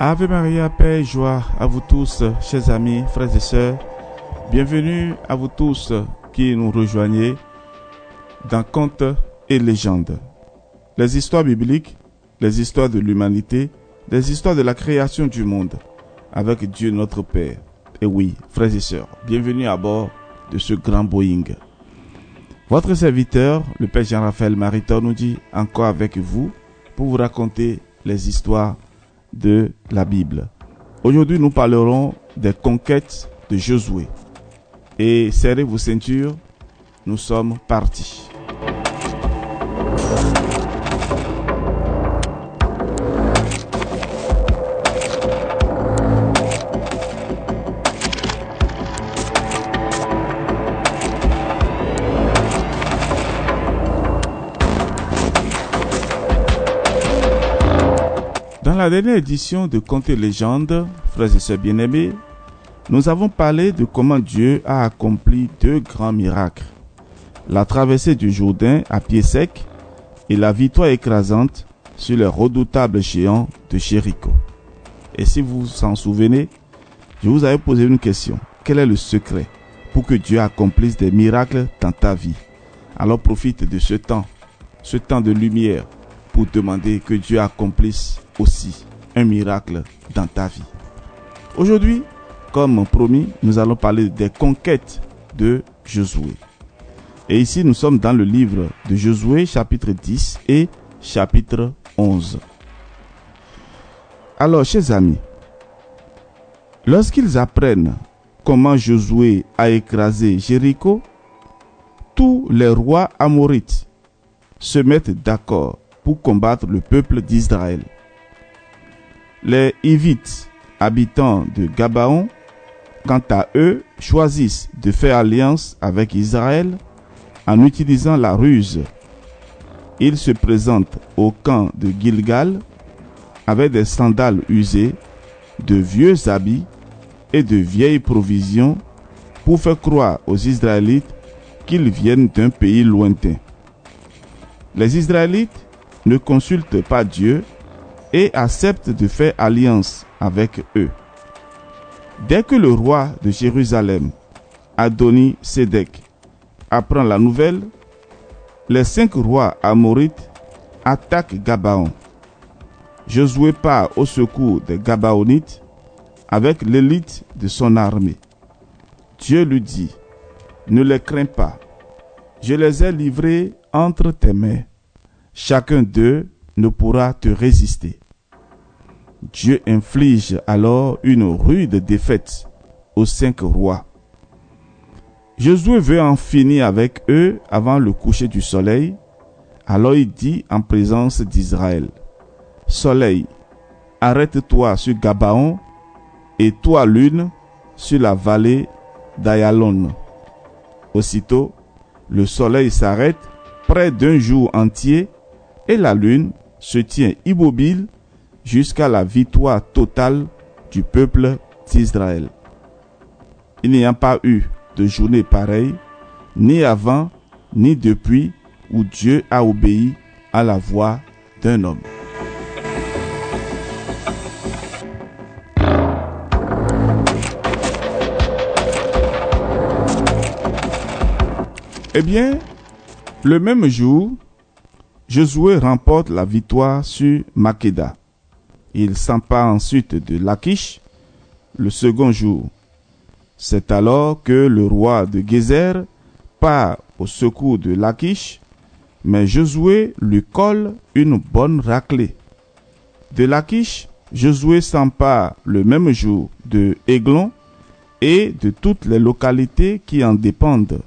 Ave Maria, paix et joie à vous tous, chers amis, frères et sœurs. Bienvenue à vous tous qui nous rejoignez dans Contes et légendes. Les histoires bibliques, les histoires de l'humanité, les histoires de la création du monde, avec Dieu notre Père. Et oui, frères et sœurs, bienvenue à bord de ce grand Boeing. Votre serviteur, le Père Jean-Raphaël Mariton, nous dit encore avec vous pour vous raconter les histoires de la Bible. Aujourd'hui, nous parlerons des conquêtes de Josué. Et serrez vos ceintures, nous sommes partis. Dans la dernière édition de Contes et légendes, frères et sœurs bien-aimés, nous avons parlé de comment Dieu a accompli deux grands miracles. La traversée du Jourdain à pied sec et la victoire écrasante sur les redoutables géants de Jéricho. Et si vous vous en souvenez, je vous avais posé une question. Quel est le secret pour que Dieu accomplisse des miracles dans ta vie? Alors profite de ce temps de lumière, pour demander que Dieu accomplisse aussi un miracle dans ta vie. Aujourd'hui, comme promis, nous allons parler des conquêtes de Josué. Et ici, nous sommes dans le livre de Josué, chapitre 10 et chapitre 11. Alors, chers amis, lorsqu'ils apprennent comment Josué a écrasé Jéricho, tous les rois amorites se mettent d'accord pour combattre le peuple d'Israël. Les Hivites, habitants de Gabaon, quant à eux, choisissent de faire alliance avec Israël en utilisant la ruse. Ils se présentent au camp de Gilgal avec des sandales usées, de vieux habits et de vieilles provisions pour faire croire aux Israélites qu'ils viennent d'un pays lointain. Les Israélites ne consultent pas Dieu et acceptent de faire alliance avec eux. Dès que le roi de Jérusalem, Adoni-Sédec, apprend la nouvelle, les 5 rois amorites attaquent Gabaon. Josué part au secours des Gabaonites avec l'élite de son armée. Dieu lui dit: ne les crains pas, je les ai livrés entre tes mains. Chacun d'eux ne pourra te résister. Dieu inflige alors une rude défaite aux 5 rois. Josué veut en finir avec eux avant le coucher du soleil. Alors il dit en présence d'Israël: Soleil, arrête-toi sur Gabaon, et toi lune sur la vallée d'Ayalon. Aussitôt, le soleil s'arrête près d'un jour entier et la lune se tient immobile jusqu'à la victoire totale du peuple d'Israël. Il n'y a pas eu de journée pareille, ni avant, ni depuis, où Dieu a obéi à la voix d'un homme. Eh bien, le même jour, Josué remporte la victoire sur Makeda. Il s'empare ensuite de Lachish le second jour. C'est alors que le roi de Gézer part au secours de Lachish, mais Josué lui colle une bonne raclée. De Lachish, Josué s'empare le même jour de Églon et de toutes les localités qui en dépendent.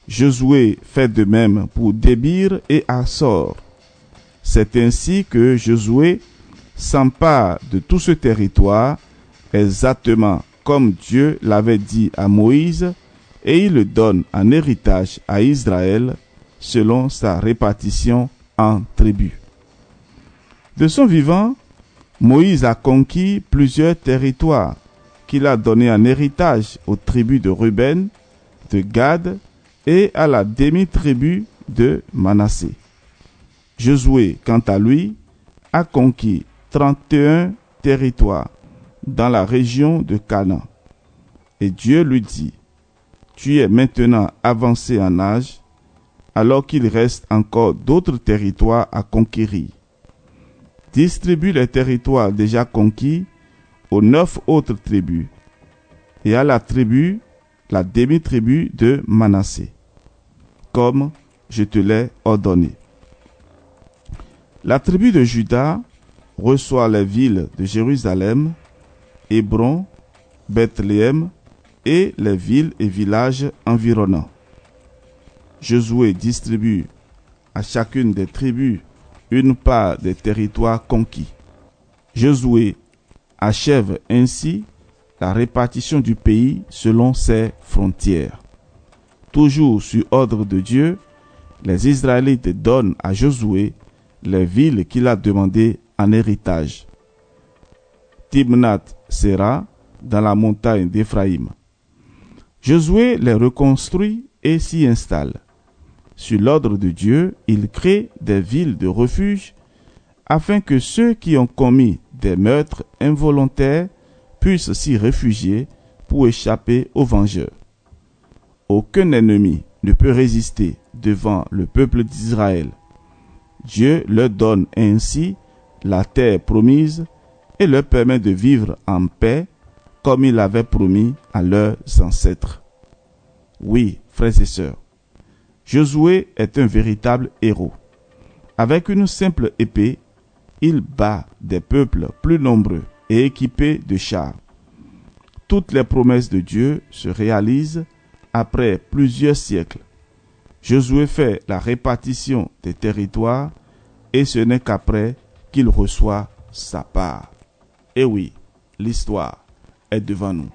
Josué fait de même pour Débir et Assor. C'est ainsi que Josué s'empare de tout ce territoire, exactement comme Dieu l'avait dit à Moïse, et il le donne en héritage à Israël selon sa répartition en tribus. De son vivant, Moïse a conquis plusieurs territoires qu'il a donnés en héritage aux tribus de Ruben, de Gad et à la demi-tribu de Manassé. Josué, quant à lui, a conquis 31 territoire dans la région de Canaan. Et Dieu lui dit, tu es maintenant avancé en âge, alors qu'il reste encore d'autres territoires à conquérir. Distribue les territoires déjà conquis aux 9 autres tribus et à la demi-tribu de Manassé, comme je te l'ai ordonné. La tribu de Juda reçoit les villes de Jérusalem, Hébron, Bethléem et les villes et villages environnants. Josué distribue à chacune des tribus une part des territoires conquis. Josué achève ainsi la répartition du pays selon ses frontières. Toujours sur ordre de Dieu, les Israélites donnent à Josué les villes qu'il a demandées en héritage. Timnath-Séra dans la montagne d'Éphraïm. Josué les reconstruit et s'y installe. Sur l'ordre de Dieu, il crée des villes de refuge afin que ceux qui ont commis des meurtres involontaires puissent s'y réfugier pour échapper aux vengeurs. Aucun ennemi ne peut résister devant le peuple d'Israël. Dieu leur donne ainsi la terre promise et leur permet de vivre en paix comme il avait promis à leurs ancêtres. Oui, frères et sœurs, Josué est un véritable héros. Avec une simple épée, il bat des peuples plus nombreux et équipés de chars. Toutes les promesses de Dieu se réalisent après plusieurs siècles. Josué fait la répartition des territoires et ce n'est qu'après qu'il reçoit sa part. Et oui, l'histoire est devant nous.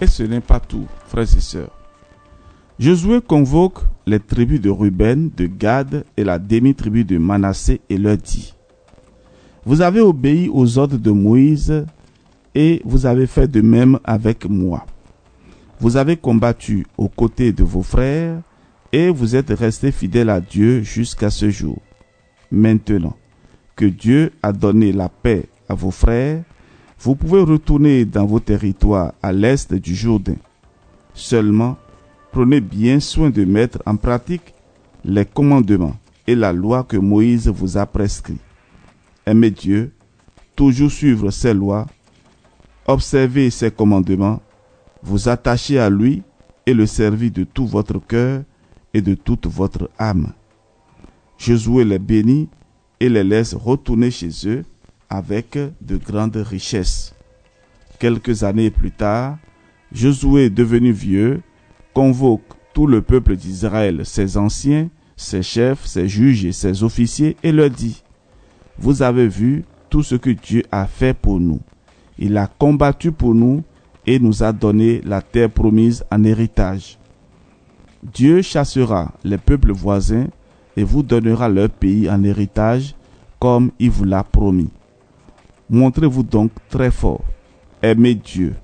Et ce n'est pas tout, frères et sœurs. Josué convoque les tribus de Ruben, de Gad et la demi-tribu de Manassé et leur dit: vous avez obéi aux ordres de Moïse et vous avez fait de même avec moi. Vous avez combattu aux côtés de vos frères et vous êtes restés fidèles à Dieu jusqu'à ce jour. Maintenant que Dieu a donné la paix à vos frères, vous pouvez retourner dans vos territoires à l'est du Jourdain. Seulement, prenez bien soin de mettre en pratique les commandements et la loi que Moïse vous a prescrits. Aimez Dieu, toujours suivre ses lois, observer ses commandements, vous attacher à lui et le servir de tout votre cœur et de toute votre âme. Josué les bénit et les laisse retourner chez eux avec de grandes richesses. Quelques années plus tard, Josué, devenu vieux, convoque tout le peuple d'Israël, ses anciens, ses chefs, ses juges et ses officiers, et leur dit: vous avez vu tout ce que Dieu a fait pour nous. Il a combattu pour nous et nous a donné la terre promise en héritage. Dieu chassera les peuples voisins et vous donnera leur pays en héritage comme il vous l'a promis. Montrez-vous donc très fort, aimez Dieu,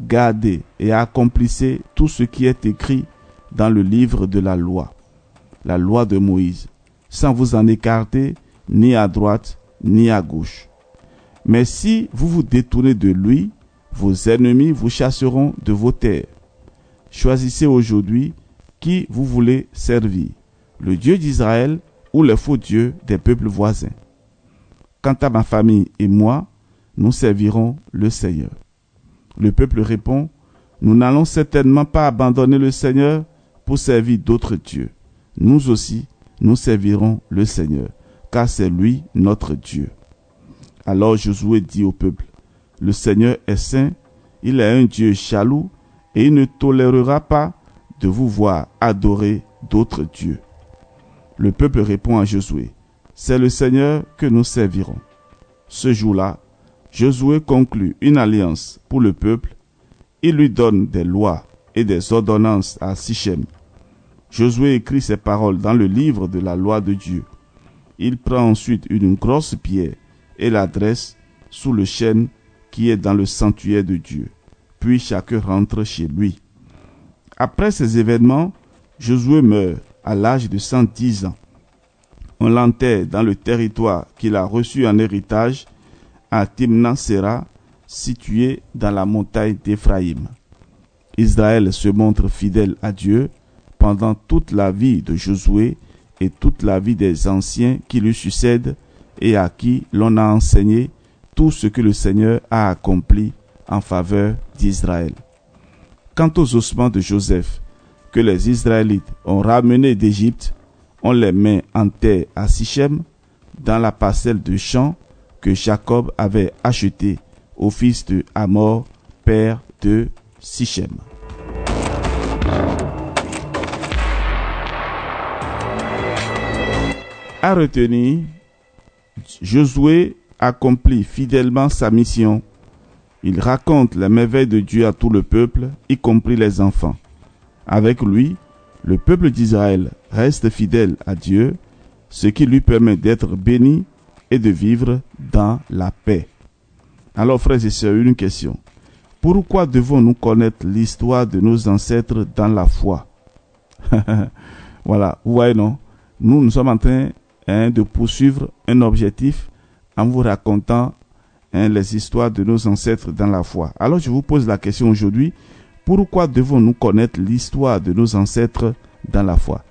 gardez et accomplissez tout ce qui est écrit dans le livre de la loi de Moïse, sans vous en écarter ni à droite ni à gauche. Mais si vous vous détournez de lui, vos ennemis vous chasseront de vos terres. Choisissez aujourd'hui qui vous voulez servir, le Dieu d'Israël ou les faux dieux des peuples voisins. Quant à ma famille et moi, nous servirons le Seigneur. Le peuple répond: nous n'allons certainement pas abandonner le Seigneur pour servir d'autres dieux. Nous aussi, nous servirons le Seigneur, car c'est lui notre Dieu. Alors Josué dit au peuple: le Seigneur est saint, il est un Dieu jaloux, et il ne tolérera pas de vous voir adorer d'autres dieux. Le peuple répond à Josué: c'est le Seigneur que nous servirons. Ce jour-là, Josué conclut une alliance pour le peuple. Il lui donne des lois et des ordonnances à Sichem. Josué écrit ces paroles dans le livre de la loi de Dieu. Il prend ensuite une grosse pierre et la dresse sous le chêne qui est dans le sanctuaire de Dieu. Puis chacun rentre chez lui. Après ces événements, Josué meurt à l'âge de 110 ans. On l'enterre dans le territoire qu'il a reçu en héritage à Timnath-Séra, situé dans la montagne d'Éphraïm. Israël se montre fidèle à Dieu pendant toute la vie de Josué et toute la vie des anciens qui lui succèdent et à qui l'on a enseigné tout ce que le Seigneur a accompli en faveur d'Israël. Quant aux ossements de Joseph, que les Israélites ont ramenés d'Égypte, on les met en terre à Sichem, dans la parcelle de champ que Jacob avait achetée au fils de Hamor, père de Sichem. À retenir, Josué accomplit fidèlement sa mission. Il raconte les merveilles de Dieu à tout le peuple, y compris les enfants. Avec lui, le peuple d'Israël reste fidèle à Dieu, ce qui lui permet d'être béni et de vivre dans la paix. Alors, frères et sœurs, une question. Pourquoi devons-nous connaître l'histoire de nos ancêtres dans la foi? Voilà, vous voyez, non? Nous sommes en train de poursuivre un objectif en vous racontant les histoires de nos ancêtres dans la foi. Alors, je vous pose la question aujourd'hui. Pourquoi devons-nous connaître l'histoire de nos ancêtres dans la foi?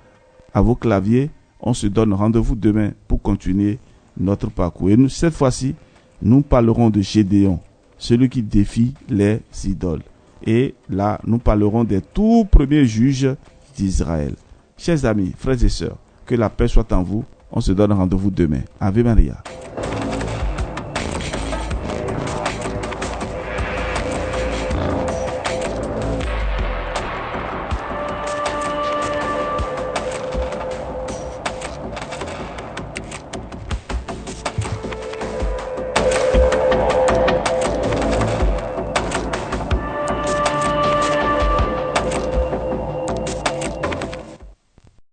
À vos claviers, on se donne rendez-vous demain pour continuer notre parcours. Et nous, cette fois-ci, nous parlerons de Gédéon, celui qui défie les idoles. Et là, nous parlerons des tout premiers juges d'Israël. Chers amis, frères et sœurs, que la paix soit en vous. On se donne rendez-vous demain. Ave Maria.